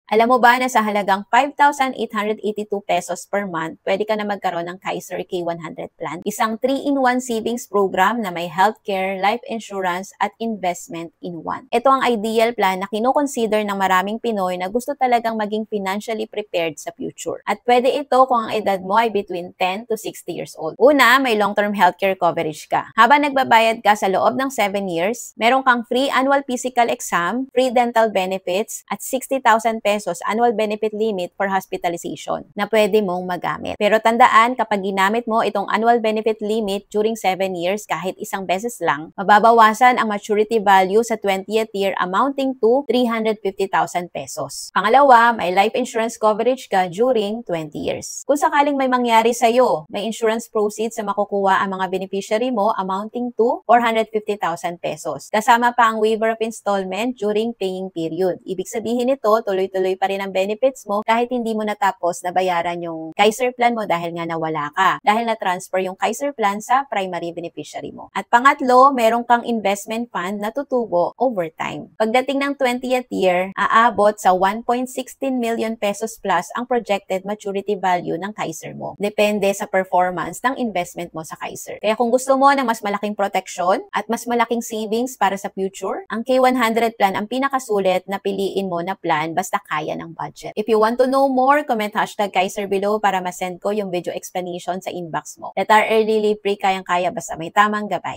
Alam mo ba na sa halagang 5,882 pesos per month, pwede ka na magkaroon ng Kaiser K100 Plan? Isang 3-in-1 savings program na may healthcare, life insurance, at investment in one. Ito ang ideal plan na kinukonsider ng maraming Pinoy na gusto talagang maging financially prepared sa future. At pwede ito kung ang edad mo ay between 10 to 60 years old. Una, may long-term healthcare coverage ka. Habang nagbabayad ka sa loob ng 7 years, meron kang free annual physical exam, free dental benefits, at 60,000 pesos annual benefit limit for hospitalization na pwede mong magamit. Pero tandaan, kapag ginamit mo itong annual benefit limit during 7 years kahit isang beses lang, mababawasan ang maturity value sa 20th year amounting to 350,000 pesos. Pangalawa, may life insurance coverage ka during 20 years. Kung sakaling may mangyari sa'yo, may insurance proceeds na makukuha ang mga beneficiary mo amounting to 450,000 pesos. Kasama pa ang waiver of installment during paying period. Ibig sabihin nito, tuloy-tuloy pa rin ang benefits mo kahit hindi mo natapos na bayaran yung Kaiser plan mo dahil nga nawala ka. Dahil na-transfer yung Kaiser plan sa primary beneficiary mo. At pangatlo, meron kang investment fund na tutubo over time. Pagdating ng 20th year, aabot sa 1.16 million pesos plus ang projected maturity value ng Kaiser mo. Depende sa performance ng investment mo sa Kaiser. Kaya kung gusto mo ng mas malaking protection at mas malaking savings para sa future, ang K100 plan ang pinakasulit na piliin mo na plan basta kaya ng budget. If you want to know more, comment #Kaiser below para masend ko yung video explanation sa inbox mo. Let our early libre kayang-kaya basta may tamang gabay.